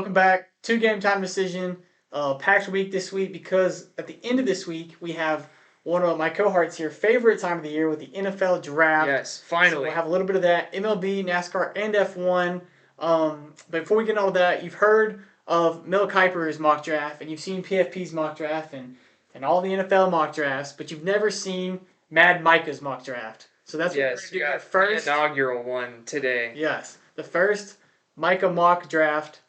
welcome back. Two game time decision. Packed week this week because at the end of this week we have one of my cohorts here favorite time of the year with the NFL draft. Yes, So we'll finally. have a little bit of that MLB, NASCAR, and F1. But before we get into all that, you've heard of Mel Kiper's mock draft and you've seen PFP's mock draft and all the NFL mock drafts, but you've never seen Mad Micah's mock draft. So that's what we're going Yes, to you do here got the first. inaugural one today. Yes, the first Micah mock draft,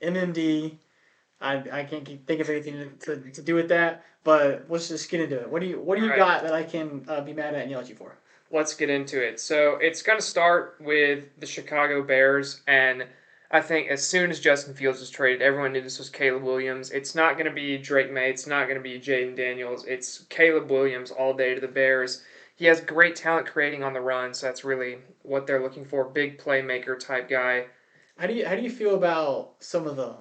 MMD. I can't think of anything to do with that, but let's just get into it. What do you All right, got that I can be mad at and yell at you for? let's get into it. So it's going to start with the Chicago Bears, and I think as soon as Justin Fields was traded, everyone knew this was Caleb Williams. It's not going to be Drake May. It's not going to be Jaden Daniels. It's Caleb Williams all day to the Bears. He has great talent creating on the run, so that's really what they're looking for. Big playmaker type guy. How do you feel about some of the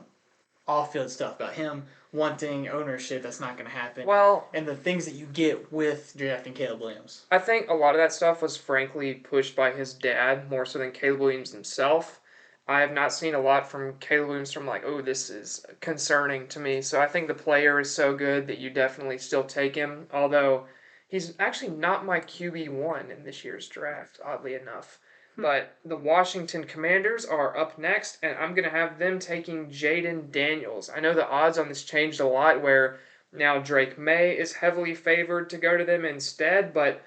off field stuff about him wanting ownership that's not going to happen, Well, and the things that you get with drafting Caleb Williams? I think a lot of that stuff was frankly pushed by his dad more so than Caleb Williams himself. I have not seen a lot from Caleb Williams from like, oh, this is concerning to me. So I think the player is so good that you definitely still take him. Although he's actually not my QB1 in this year's draft, oddly enough. But the Washington Commanders are up next, and I'm going to have them taking Jaden Daniels. I know the odds on this changed a lot, where now Drake May is heavily favored to go to them instead, but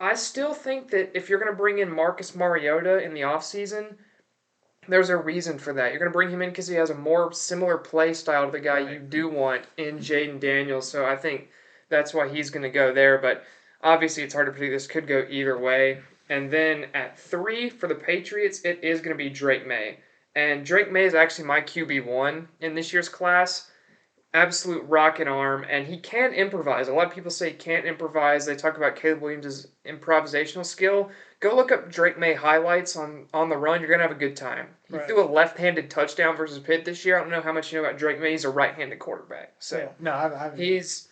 I still think that if you're going to bring in Marcus Mariota in the offseason, there's a reason for that. You're going to bring him in because he has a more similar play style to the guy you Right. do want in Jaden Daniels. So I think that's why he's going to go there. But obviously, it's hard to predict. This could go either way. And then at 3 for the Patriots, it is going to be Drake May. And Drake May is actually my QB1 in this year's class. Absolute rocket arm, and he can improvise. A lot of people say he can't improvise. They talk about Caleb Williams' improvisational skill. Go look up Drake May highlights on the run. You're gonna have a good time. He Right. threw a left-handed touchdown versus Pitt this year. I don't know how much you know about Drake May. He's a right-handed quarterback, Yeah. so No, I've he's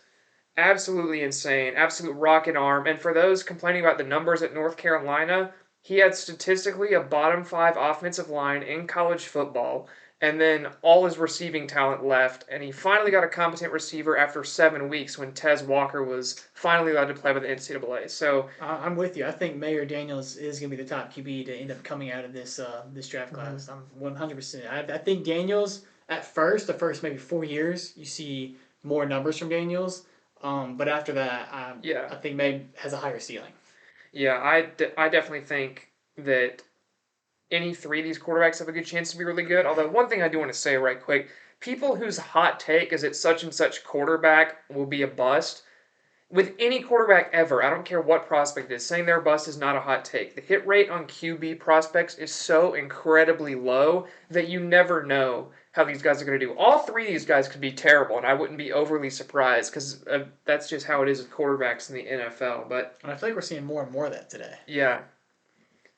absolutely insane. Absolute rocket arm. And for those complaining about the numbers at North Carolina, he had statistically a bottom 5 offensive line in college football and then all his receiving talent left, and he finally got a competent receiver after 7 weeks when Tez Walker was finally allowed to play by the NCAA. So, I'm with you. I think Mayor Daniels is going to be the top QB to end up coming out of this draft mhm. class. I'm 100%. I think Daniels at first, the first maybe 4 years, you see more numbers from Daniels. But after that, Yeah, I think May has a higher ceiling. yeah, I definitely think that any three of these quarterbacks have a good chance to be really good. Although, one thing I do want to say right quick, people whose hot take is that such and such quarterback will be a bust, with any quarterback ever, I don't care what prospect it is, saying they're a bust is not a hot take. The hit rate on QB prospects is so incredibly low that you never know how these guys are going to do. All three of these guys could be terrible, and I wouldn't be overly surprised because that's just how it is with quarterbacks in the NFL. But And I feel like we're seeing more and more of that today. yeah.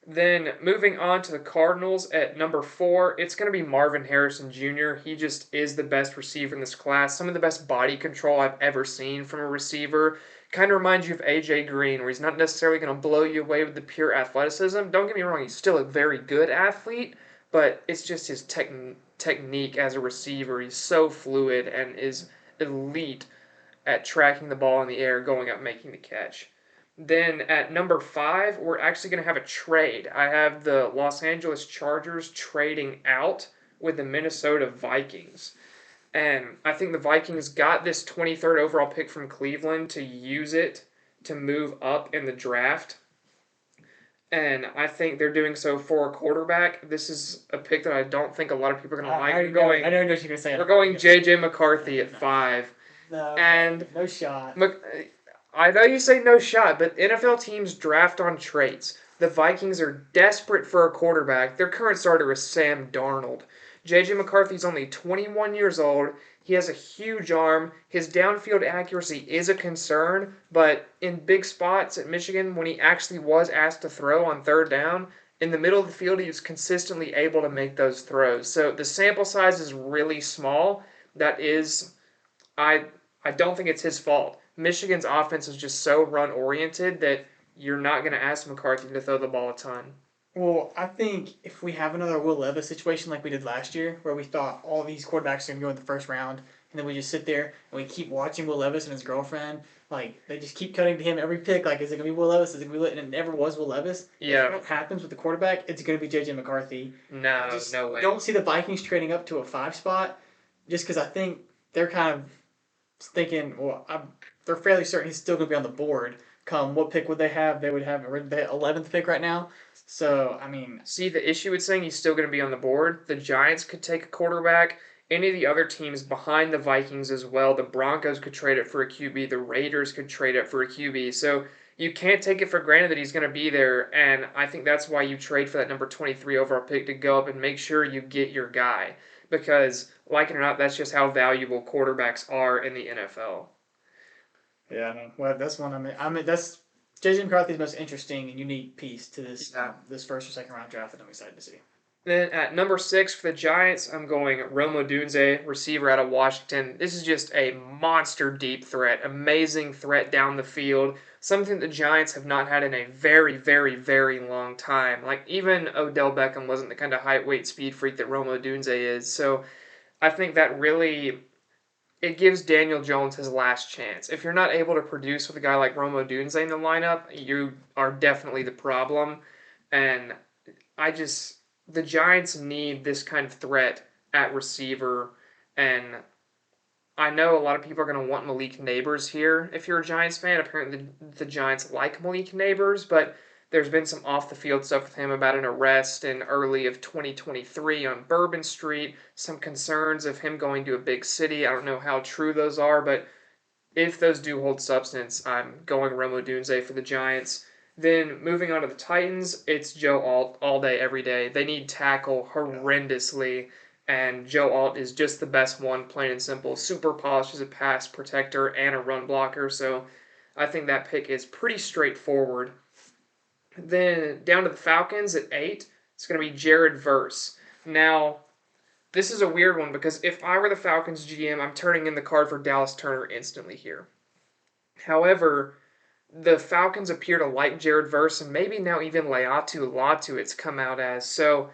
Then moving on to the Cardinals at number 4, it's going to be Marvin Harrison Jr. He just is the best receiver in this class. Some of the best body control I've ever seen from a receiver. Kind of reminds you of AJ Green, where he's not necessarily going to blow you away with the pure athleticism. Don't get me wrong, he's still a very good athlete, but it's just his technique as a receiver. He's so fluid and is elite at tracking the ball in the air, going up, making the catch. Then at number 5, we're actually going to have a trade. I have the Los Angeles Chargers trading out with the Minnesota Vikings. And I think the Vikings got this 23rd overall pick from Cleveland to use it to move up in the draft. And I think they're doing so for a quarterback. This is a pick that I don't think a lot of people are going to like. I know I know what you're gonna say. We're going J.J. McCarthy at No, 5. no, And no shot. I know you say no shot, but NFL teams draft on traits. The Vikings are desperate for a quarterback. Their current starter is Sam Darnold. J.J. McCarthy's only 21 years old. He has a huge arm. His downfield accuracy is a concern, but in big spots at Michigan, when he actually was asked to throw on third down, in the middle of the field, he was consistently able to make those throws. So the sample size is really small. That is I I don't think it's his fault. Michigan's offense is just so run oriented that you're not going to ask McCarthy to throw the ball a ton. Well, I think if we have another Will Levis situation like we did last year, where we thought all these quarterbacks are going to go in the first round, and then we just sit there and we keep watching Will Levis and his girlfriend, like they just keep cutting to him every pick. Like, is it going to be Will Levis? Is it going to be? And it never was Will Levis. If Yeah, that happens with the quarterback, it's going to be JJ McCarthy. I no, just no way. don't see the Vikings trading up to a 5 spot, just because I think they're kind of thinking, well, they're fairly certain he's still going to be on the board. Come, what pick would they have? They would have the 11th pick right now. So, I mean, See, the issue with saying he's still going to be on the board, the Giants could take a quarterback. Any of the other teams behind the Vikings as well, the Broncos could trade it for a QB, the Raiders could trade it for a QB. So you can't take it for granted that he's going to be there, and I think that's why you trade for that number 23 overall pick to go up and make sure you get your guy. Because, like it or not, that's just how valuable quarterbacks are in the NFL. yeah, no. Well, that's one. That's JJ McCarthy's most interesting and unique piece to Yeah. this first or second round draft that I'm excited to see. Then at number 6 for the Giants, I'm going Rome Odunze, receiver out of Washington. This is just a monster deep threat, amazing threat down the field, something the Giants have not had in a very, very, very long time. Like even Odell Beckham wasn't the kind of height, weight, speed freak that Rome Odunze is. So I think that really it gives Daniel Jones his last chance. If you're not able to produce with a guy like Rome Odunze in the lineup, you are definitely the problem. And I just the Giants need this kind of threat at receiver, and I know a lot of people are going to want Malik Neighbors here. If you're a Giants fan, apparently the Giants like Malik Neighbors, but there's been some off the field stuff with him about an arrest in early of 2023 on Bourbon Street. Some concerns of him going to a big city. I don't know how true those are, but if those do hold substance, I'm going Romo Dunze for the Giants. Then moving on to the Titans, it's Joe Alt all day, every day. They need tackle horrendously, and Joe Alt is just the best one, plain and simple. Super polished as a pass protector and a run blocker, so I think that pick is pretty straightforward. Then down to the Falcons at 8, it's going to be Jared Verse. Now, this is a weird one because if I were the Falcons GM, I'm turning in the card for Dallas Turner instantly here. However, the Falcons appear to like Jared Verse and maybe now even Leatu Latu it's come out as. So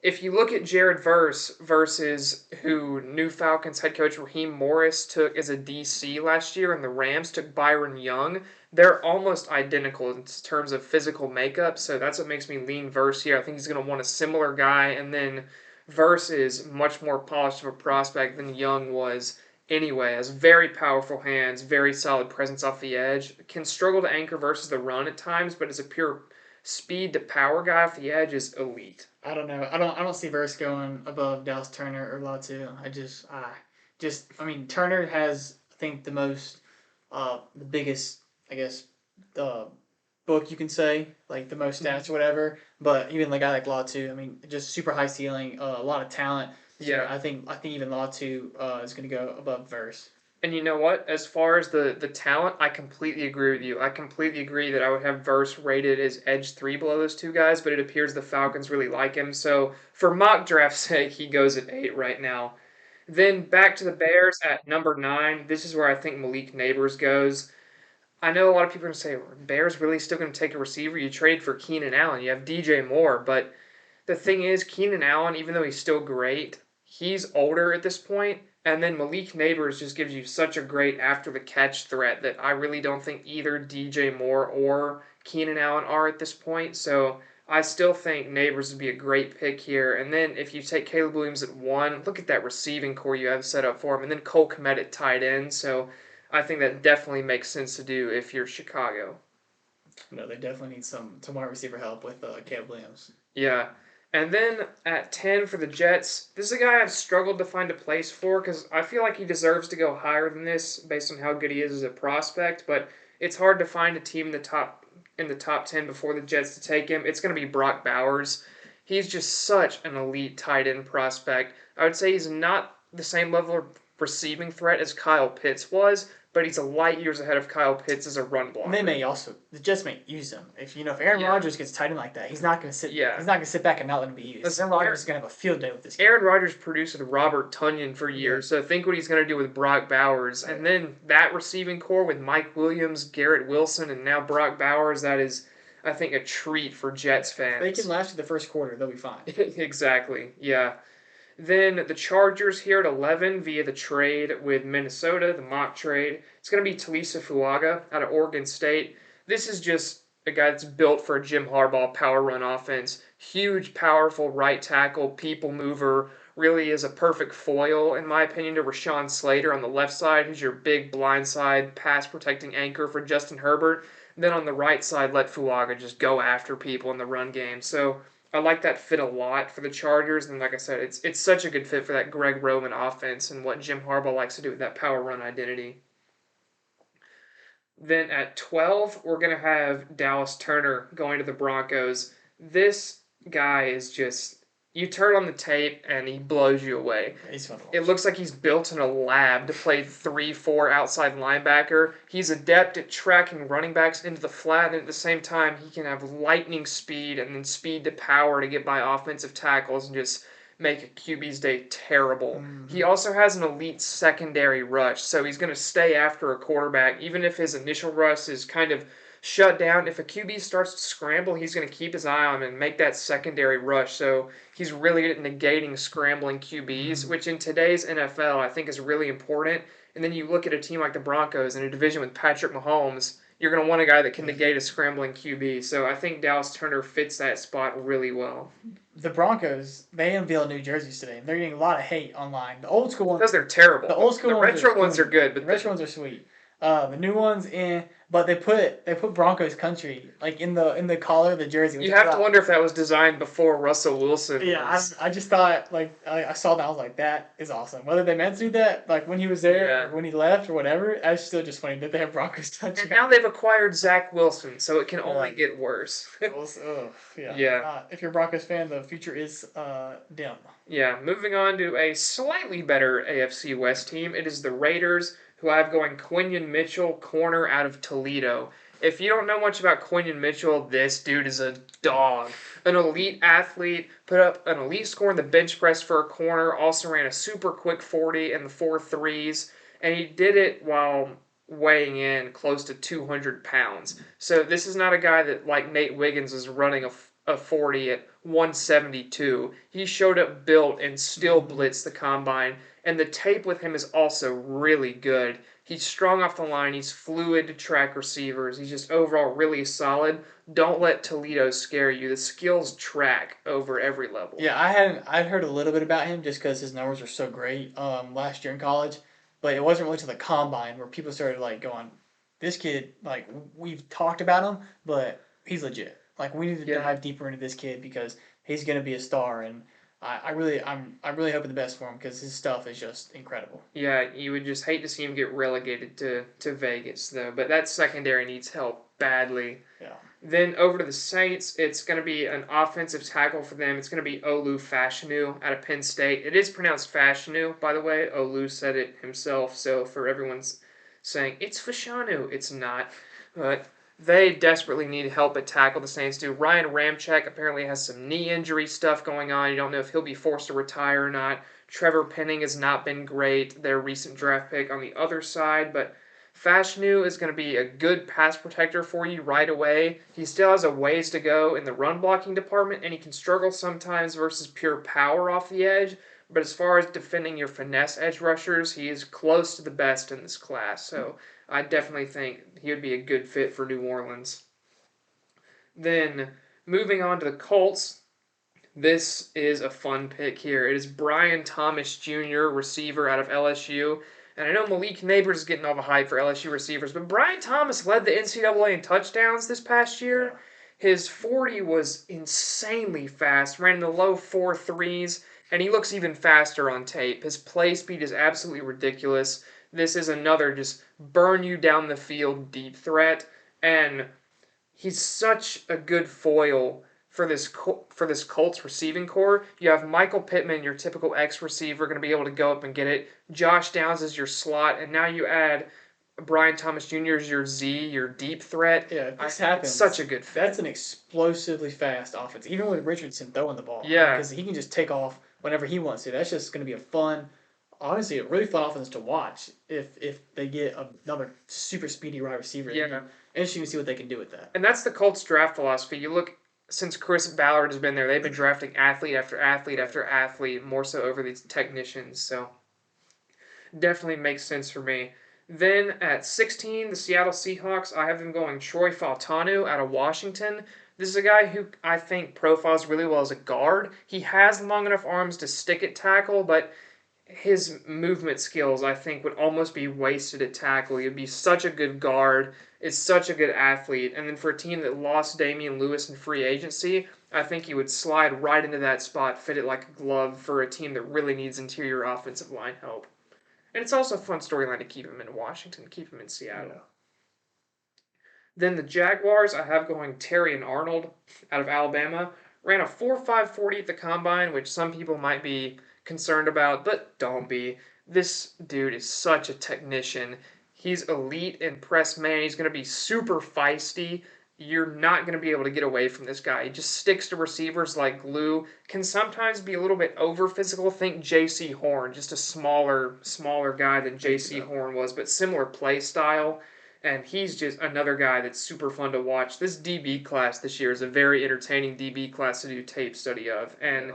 if you look at Jared Verse versus who new Falcons head coach Raheem Morris took as a DC last year and the Rams took Byron Young, they're almost identical in terms of physical makeup. So that's what makes me lean Verse here. I think he's going to want a similar guy. And then Verse is much more polished of a prospect than Young was anyway. Has very powerful hands, very solid presence off the edge. Can struggle to anchor versus the run at times, but as a pure speed to power guy off the edge is elite. I don't know. I don't see Verse going above Dallas Turner or Latu. I mean Turner has I think the biggest I guess uh, book you can say like the most stats or whatever. But even the guy like Latu, I mean just super high ceiling, a lot of talent. So Yeah. I think even Latu is going to go above Verse. And you know what? As far as the talent, I completely agree with you. I completely agree that I would have Verse rated as edge 3 below those two guys, but it appears the Falcons really like him. So for mock draft's sake, he goes at 8 right now. Then back to the Bears at number 9. This is where I think Malik Neighbors goes. I know a lot of people are going to say, are Bears really still going to take a receiver? You trade for Keenan Allen. You have DJ Moore. But the thing is, Keenan Allen, even though he's still great, he's older at this point. And then Malik Neighbors just gives you such a great after the catch threat that I really don't think either DJ Moore or Keenan Allen are at this point. So I still think Neighbors would be a great pick here. And then if you take Caleb Williams at 1, look at that receiving core you have set up for him. And then Cole Kmet at tight end. So I think that definitely makes sense to do if you're Chicago. No, they definitely need some wide receiver help with Caleb Williams. Yeah. And then at 10 for the Jets, this is a guy I've struggled to find a place for because I feel like he deserves to go higher than this based on how good he is as a prospect, but it's hard to find a team in the top 10 before the Jets to take him. It's going to be Brock Bowers. He's just such an elite tight end prospect. I would say he's not the same level of receiving threat as Kyle Pitts was, but he's a light years ahead of Kyle Pitts as a run blocker. And they may also the Jets may use him if Aaron Rodgers gets tight end like that, he's not going to sit. Yeah. He's not going to sit back and not let him be used. Aaron Rodgers is going to have a field day with this guy. Aaron Rodgers produced with Robert Tunyon for years, so think what he's going to do with Brock Bowers. And then that receiving core with Mike Williams, Garrett Wilson, and now Brock Bowers, that is I think, a treat for Jets If they can fans. last through the first quarter, they'll be fine. Exactly. Yeah. Then the Chargers here at 11 via the trade with Minnesota, the mock trade. It's going to be Talisa Fuaga out of Oregon State. This is just a guy that's built for a Jim Harbaugh power run offense. Huge, powerful right tackle, people mover. Really is a perfect foil, in my opinion, to Rashawn Slater on the left side, who's your big blindside pass protecting anchor for Justin Herbert. And then on the right side, let Fuaga just go after people in the run game. So I like that fit a lot for the Chargers, and like I said, it's such a good fit for that Greg Roman offense and what Jim Harbaugh likes to do with that power run identity. Then at 12, we're going to have Dallas Turner going to the Broncos. This guy is just, you turn on the tape and he blows you away. He's fun to watch. It looks like he's built in a lab to play 3-4 outside linebacker. He's adept at tracking running backs into the flat, and at the same time, he can have lightning speed and then speed to power to get by offensive tackles and just make a QB's day terrible. Mm-hmm. He also has an elite secondary rush, so he's going to stay after a quarterback, even if his initial rush is kind of shut down. If a QB starts to scramble, he's going to keep his eye on him and make that secondary rush. So he's really good at negating scrambling QBs, which in today's NFL I think is really important. And then you look at a team like the Broncos in a division with Patrick Mahomes, you're going to want a guy that can negate a scrambling QB. So I think Dallas Turner fits that spot really well. The Broncos, they unveiled new jerseys today. They're getting a lot of hate online. The old school ones, Because they're terrible. the old school the ones retro are ones are sweet. good, but The retro ones are sweet. The new ones, but they put Broncos country like in the collar of the jersey. Which you have to wonder if that was designed before Russell Wilson. Yeah, was. I just thought like I saw that, I was like, that is awesome. Whether they meant to do that like when he was there Yeah. or when he left or whatever, it's still just funny that they have Broncos country. And now they've acquired Zach Wilson, so it can only Right. get worse. Yeah. Yeah. If you're a Broncos fan, the future is dim. Yeah, moving on to a slightly better AFC West team. It is the Raiders, who I have going Quinion Mitchell, corner out of Toledo. If you don't know much about Quinion Mitchell, this dude is a dog. An elite athlete, put up an elite score in the bench press for a corner, also ran a super quick 40 and the 4.3s, and he did it while weighing in close to 200 pounds. So this is not a guy that, like Nate Wiggins, is running a 40 at 172. He showed up built and still blitzed the combine, and the tape with him is also really good. He's strong off the line. He's fluid to track receivers. He's just overall really solid. Don't let Toledo scare you. The skills track over every level. Yeah, I'd heard a little bit about him just because his numbers were so great last year in college, but it wasn't really to the combine where people started like going, this kid, like we've talked about him, but he's legit. Like we need to dive deeper into this kid because he's gonna be a star, and I'm really hoping the best for him because his stuff is just incredible. Yeah, you would just hate to see him get relegated to Vegas though, but that secondary needs help badly. Yeah. Then over to the Saints, it's going to be an offensive tackle for them. It's going to be Olu Fashanu out of Penn State. It is pronounced Fashanu, by the way. Olu said it himself, so for everyone's saying, it's Fashanu, it's not. But they desperately need help at tackle, the Saints do. Ryan Ramczyk apparently has some knee injury stuff going on. You don't know if he'll be forced to retire or not. Trevor Penning has not been great, their recent draft pick on the other side, but Fashanu is going to be a good pass protector for you right away. He still has a ways to go in the run blocking department, and he can struggle sometimes versus pure power off the edge. But as far as defending your finesse edge rushers, he is close to the best in this class. So I definitely think he would be a good fit for New Orleans. Then moving on to the Colts, this is a fun pick here. It is Brian Thomas Jr., receiver out of LSU. And I know Malik Neighbors is getting all the hype for LSU receivers, but Brian Thomas led the NCAA in touchdowns this past year. His 40 was insanely fast, ran in the low 4.3s, and he looks even faster on tape. His play speed is absolutely ridiculous. This is another just burn you down the field deep threat, and he's such a good foil for this Colts receiving core. You have Michael Pittman, your typical X receiver, going to be able to go up and get it. Josh Downs is your slot, and now you add Brian Thomas Jr. as your Z, your deep threat. Yeah, if this happens, it's such a good fit. That's an explosively fast offense, even with Richardson throwing the ball. Yeah. Because he can just take off whenever he wants to. That's just going to be a fun honestly a really fun offense to watch if they get another super speedy wide receiver. Yeah. Interesting to see what they can do with that. And that's the Colts draft philosophy. You look since Chris Ballard has been there, they've been drafting athlete after athlete after athlete, more so over these technicians. So definitely makes sense for me. Then at 16, the Seattle Seahawks, I have them going Troy Fautanu out of Washington. This is a guy who I think profiles really well as a guard. He has long enough arms to stick at tackle, but his movement skills, I think, would almost be wasted at tackle. He'd be such a good guard, is such a good athlete, and then for a team that lost Damian Lewis in free agency, I think he would slide right into that spot, fit it like a glove for a team that really needs interior offensive line help. And it's also a fun storyline to keep him in Washington, keep him in Seattle. Yeah. Then the Jaguars, I have going Terry and Arnold out of Alabama. Ran a 4.540 at the combine, which some people might be concerned about, but don't be. This dude is such a technician. He's elite in press man. He's going to be super feisty. You're not going to be able to get away from this guy. He just sticks to receivers like glue. Can sometimes be a little bit over physical. Think J.C. Horn, just a smaller guy than J.C. Horn was, but similar play style. And he's just another guy that's super fun to watch. This DB class this year is a very entertaining DB class to do tape study of. And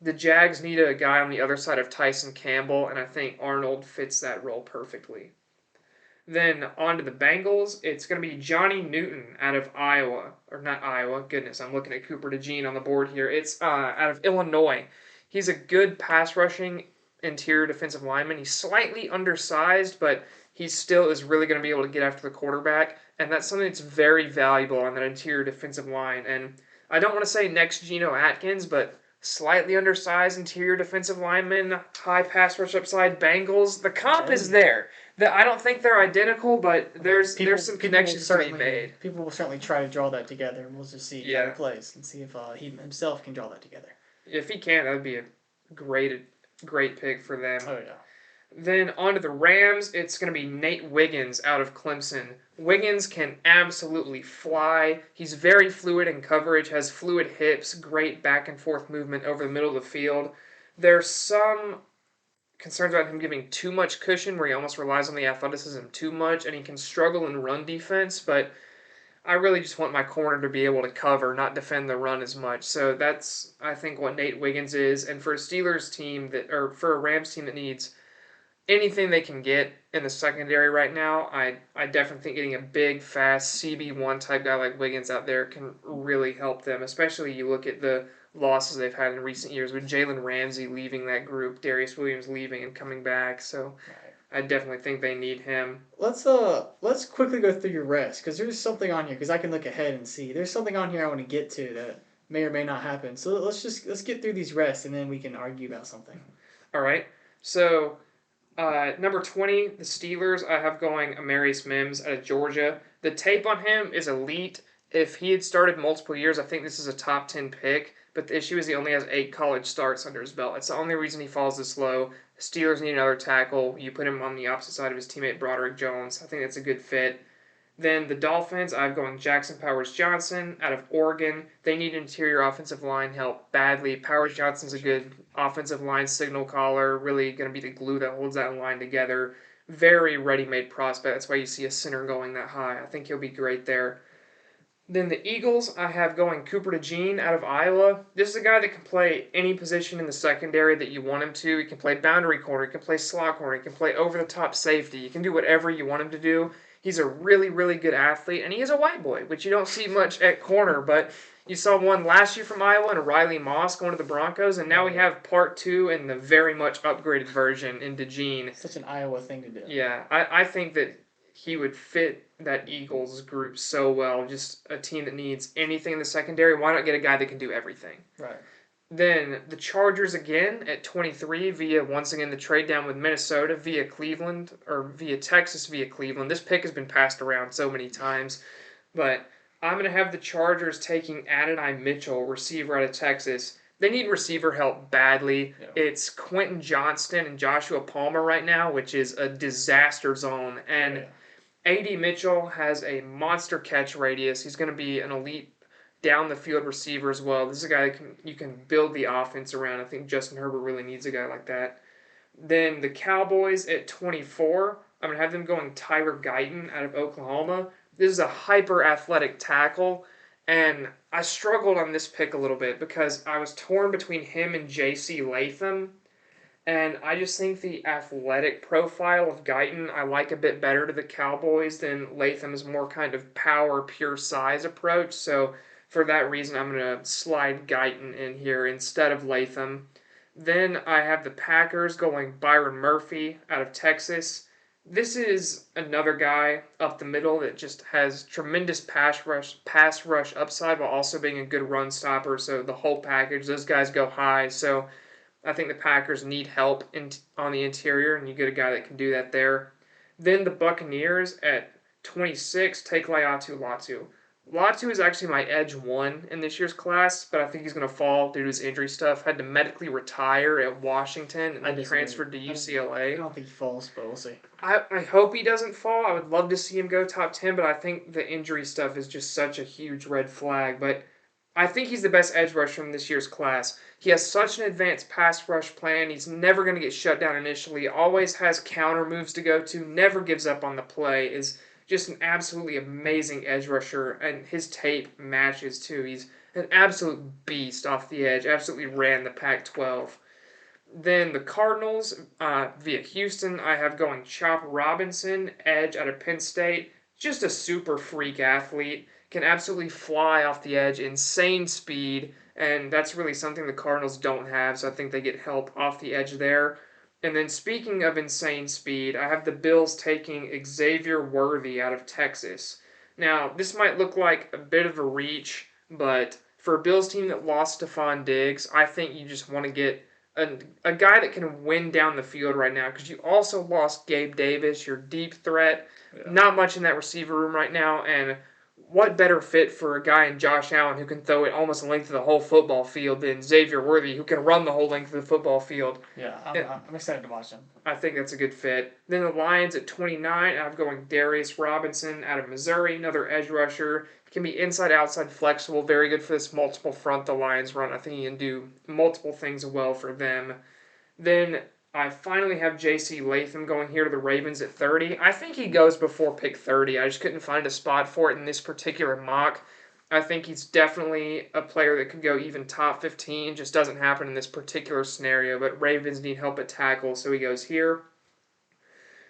the Jags need a guy on the other side of Tyson Campbell, and I think Arnold fits that role perfectly. Then on to the Bengals. It's going to be Johnny Newton out of Iowa. Or not Iowa. Goodness, I'm looking at Cooper DeJean on the board here. It's out of Illinois. He's a good pass rushing interior defensive lineman. He's slightly undersized, but he still is really going to be able to get after the quarterback. And that's something that's very valuable on that interior defensive line. And I don't want to say next Geno Atkins, but slightly undersized interior defensive lineman, high pass rush upside, Bengals. The comp is there. I don't think they're identical, but there's some connections to be made. People will certainly try to draw that together. We'll just see how he plays and see if he himself can draw that together. If he can, that would be a great pick for them. Oh yeah. Then on to the Rams, it's going to be Nate Wiggins out of Clemson. Wiggins can absolutely fly. He's very fluid in coverage, has fluid hips, great back and forth movement over the middle of the field. There's some concerns about him giving too much cushion where he almost relies on the athleticism too much, and he can struggle in run defense, but I really just want my corner to be able to cover, not defend the run as much. So that's, I think, what Nate Wiggins is. And for a Steelers team or for a Rams team that needs anything they can get in the secondary right now, I definitely think getting a big, fast CB1 type guy like Wiggins out there can really help them, especially you look at the losses they've had in recent years with Jalen Ramsey leaving that group, Darius Williams leaving and coming back. So I definitely think they need him. Let's quickly go through your rest because there's something on here because I can look ahead and see there's something on here I want to get to that may or may not happen. So let's get through these rests and then we can argue about something. All right. So number 20, the Steelers, I have going Amarius Mims out of Georgia. The tape on him is elite. If he had started multiple years, I think this is a top 10 pick. But the issue is he only has 8 college starts under his belt. It's the only reason he falls this low. The Steelers need another tackle. You put him on the opposite side of his teammate Broderick Jones. I think that's a good fit. Then the Dolphins, I've going Jackson Powers-Johnson out of Oregon. They need interior offensive line help badly. Powers-Johnson's a good offensive line signal caller, really going to be the glue that holds that line together. Very ready-made prospect. That's why you see a center going that high. I think he'll be great there. Then the Eagles, I have going Cooper DeJean out of Iowa. This is a guy that can play any position in the secondary that you want him to. He can play boundary corner, he can play slot corner, he can play over-the-top safety. You can do whatever you want him to do. He's a really, really good athlete, and he is a white boy, which you don't see much at corner, but you saw one last year from Iowa and Riley Moss going to the Broncos, and now we have part 2 in the very much upgraded version in DeJean. Such an Iowa thing to do. Yeah, I think that he would fit that Eagles group so well. Just a team that needs anything in the secondary. Why not get a guy that can do everything? Right. Then the Chargers again at 23 via, once again, the trade down with Minnesota via Cleveland, or via Texas via Cleveland. This pick has been passed around so many times. But I'm going to have the Chargers taking Adonai Mitchell, receiver out of Texas. They need receiver help badly. Yeah. It's Quentin Johnston and Joshua Palmer right now, which is a disaster zone. And A.D. Mitchell has a monster catch radius. He's going to be an elite down-the-field receiver as well. This is a guy that you can build the offense around. I think Justin Herbert really needs a guy like that. Then the Cowboys at 24, I'm going to have them going Tyler Guyton out of Oklahoma. This is a hyper athletic tackle, and I struggled on this pick a little bit because I was torn between him and J.C. Latham. And I just think the athletic profile of Guyton I like a bit better to the Cowboys than Latham's more kind of power, pure size approach. So for that reason, I'm going to slide Guyton in here instead of Latham. Then I have the Packers going Byron Murphy out of Texas. This is another guy up the middle that just has tremendous pass rush upside while also being a good run stopper. So the whole package, those guys go high. So I think the Packers need help on the interior, and you get a guy that can do that there. Then the Buccaneers at 26 take Laiatu Latu. Latu is actually my edge one in this year's class, but I think he's going to fall due to his injury stuff. Had to medically retire at Washington and then transferred to UCLA. I don't think he falls, but we'll see. I hope he doesn't fall. I would love to see him go top 10, but I think the injury stuff is just such a huge red flag. But I think he's the best edge rusher from this year's class. He has such an advanced pass rush plan. He's never going to get shut down initially. Always has counter moves to go to. Never gives up on the play. Is just an absolutely amazing edge rusher, and his tape matches too. He's an absolute beast off the edge. Absolutely ran the Pac-12. Then the Cardinals via Houston, I have going Chop Robinson, edge out of Penn State. Just a super freak athlete. Can absolutely fly off the edge, insane speed, and that's really something the Cardinals don't have, so I think they get help off the edge there. And then speaking of insane speed, I have the Bills taking Xavier Worthy out of Texas. Now, this might look like a bit of a reach, but for a Bills team that lost Stephon Diggs, I think you just want to get a guy that can win down the field right now, because you also lost Gabe Davis, your deep threat. Yeah. Not much in that receiver room right now, and what better fit for a guy in Josh Allen who can throw it almost the length of the whole football field than Xavier Worthy, who can run the whole length of the football field? Yeah, I'm excited to watch him. I think that's a good fit. Then the Lions at 29, I'm going Darius Robinson out of Missouri, another edge rusher. Can be inside, outside, flexible, very good for this multiple front the Lions run. I think he can do multiple things well for them. Then I finally have J.C. Latham going here to the Ravens at 30. I think he goes before pick 30. I just couldn't find a spot for it in this particular mock. I think he's definitely a player that could go even top 15. Just doesn't happen in this particular scenario, but Ravens need help at tackle, so he goes here.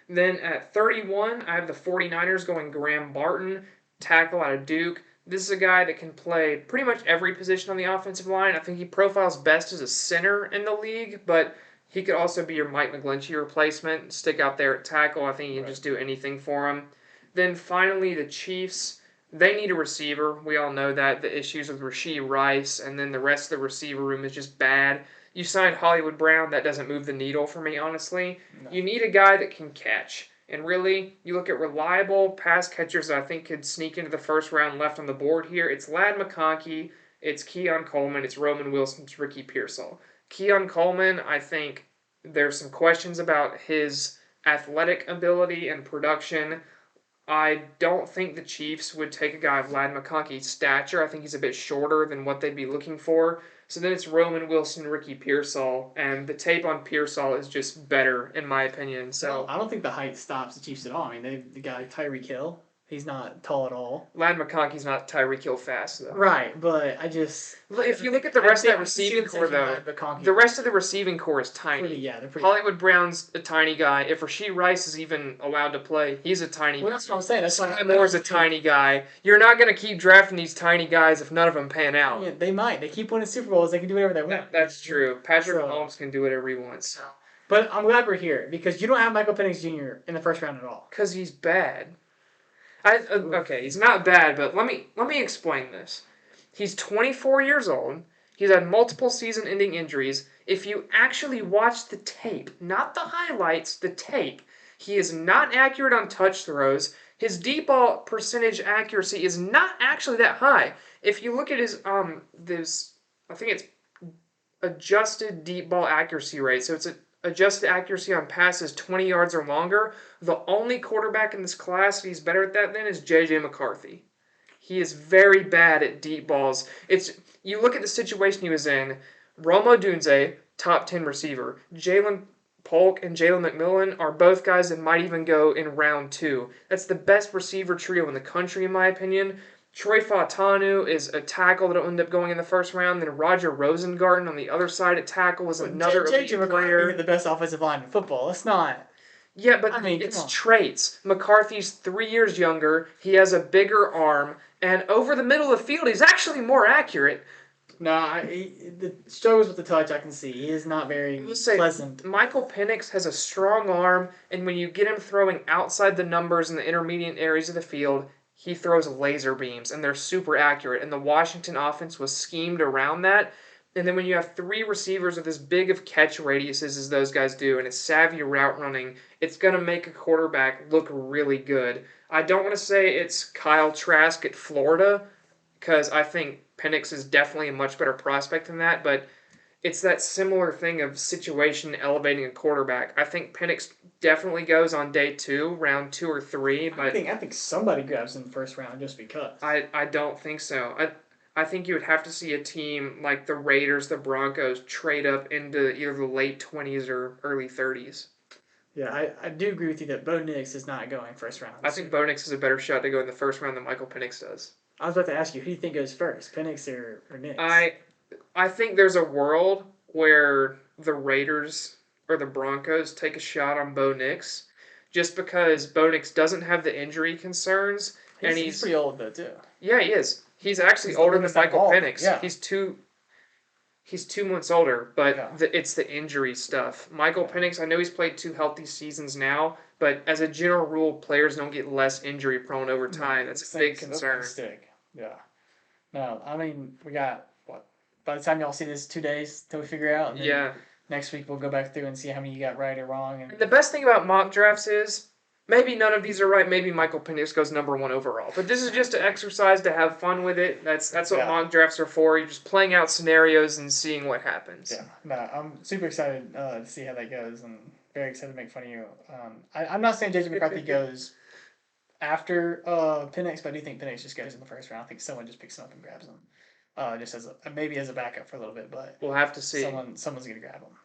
Then at 31, I have the 49ers going Graham Barton, tackle out of Duke. This is a guy that can play pretty much every position on the offensive line. I think he profiles best as a center in the league, but he could also be your Mike McGlinchey replacement, stick out there at tackle. I think he can just do anything for him. Then finally, the Chiefs, they need a receiver. We all know that. The issues with Rashee Rice, and then the rest of the receiver room is just bad. You signed Hollywood Brown. That doesn't move the needle for me, honestly. No. You need a guy that can catch. And really, you look at reliable pass catchers that I think could sneak into the first round left on the board here. It's Ladd McConkey, it's Keon Coleman, it's Roman Wilson, it's Ricky Pearsall. Keon Coleman, I think there's some questions about his athletic ability and production. I don't think the Chiefs would take a guy of Ladd McConkey's stature. I think he's a bit shorter than what they'd be looking for. So then it's Roman Wilson, Ricky Pearsall, and the tape on Pearsall is just better, in my opinion. So I don't think the height stops the Chiefs at all. I mean, the guy Tyreek Hill, he's not tall at all. Ladd McConkey's not Tyreek Hill fast, though. Right, but if you look at the rest of that receiving core, though, the rest of the receiving core is tiny. They're pretty. Hollywood Brown's a tiny guy. If Rashee Rice is even allowed to play, he's a tiny guy. Well, that's what I'm saying. That's why Moore's a tiny guy. You're not going to keep drafting these tiny guys if none of them pan out. Yeah, they might. They keep winning Super Bowls. They can do whatever they want. That's true. Patrick Mahomes can do whatever he wants. But I'm glad we're here, because you don't have Michael Penix Jr. in the first round at all. Because he's bad. Okay, he's not bad, but let me explain this. He's 24 years old. He's had multiple season-ending injuries. If you actually watch the tape, not the highlights, the tape, he is not accurate on touch throws. His deep ball percentage accuracy is not actually that high. If you look at his I think it's adjusted deep ball accuracy rate. So it's adjusted accuracy on passes 20 yards or longer. The only quarterback in this class he's better at that than is J.J. McCarthy. He is very bad at deep balls. You look at the situation he was in. Rome Odunze, top 10 receiver. Jalen Polk and Jalen McMillan are both guys that might even go in round 2. That's the best receiver trio in the country, in my opinion. Troy Fautanu is a tackle that'll end up going in the first round. Then Roger Rosengarten on the other side at tackle is another elite JJ player. the best offensive line in football. Let's not. Yeah, but I mean, come it's on. traits. McCarthy's 3 years younger. He has a bigger arm, and over the middle of the field, he's actually more accurate. No, the struggles with the touch I can see. He is not very I will say, pleasant. Michael Penix has a strong arm, and when you get him throwing outside the numbers in the intermediate areas of the field, he throws laser beams, and they're super accurate. And the Washington offense was schemed around that. And then when you have 3 receivers with as big of catch radiuses as those guys do, and it's savvy route running, it's going to make a quarterback look really good. I don't want to say it's Kyle Trask at Florida, because I think Penix is definitely a much better prospect than that, but it's that similar thing of situation elevating a quarterback. I think Penix definitely goes on day 2, round 2 or 3, but I think somebody grabs in the first round just because. I don't think so. I think you would have to see a team like the Raiders, the Broncos trade up into either the late 20s or early 30s. Yeah, I do agree with you that Bo Nix is not going first round. I think Bo Nix has a better shot to go in the first round than Michael Penix does. I was about to ask you, who do you think goes first, Penix or Nix? I think there's a world where the Raiders or the Broncos take a shot on Bo Nix, just because Bo Nix doesn't have the injury concerns, and he's pretty old though too. Yeah, he is. He's actually older than Michael Penix. Yeah. He's 2 months older, but yeah. It's the injury stuff. Michael Penix, I know he's played 2 healthy seasons now, but as a general rule, players don't get less injury prone over time. That's a big concern. Yeah. No, I mean, we got, what, by the time y'all see this, 2 days till we figure out? And then next week we'll go back through and see how many you got right or wrong. And the best thing about mock drafts is, maybe none of these are right. Maybe Michael Penix goes number 1 overall. But this is just an exercise to have fun with it. That's what mock drafts are for. You're just playing out scenarios and seeing what happens. Yeah. No, I'm super excited to see how that goes, and very excited to make fun of you. I'm not saying JJ McCarthy goes after Penix, but I do think Penix just goes in the first round. I think someone just picks him up and grabs him, just as maybe as a backup for a little bit. But we'll have to see. Someone's gonna grab him.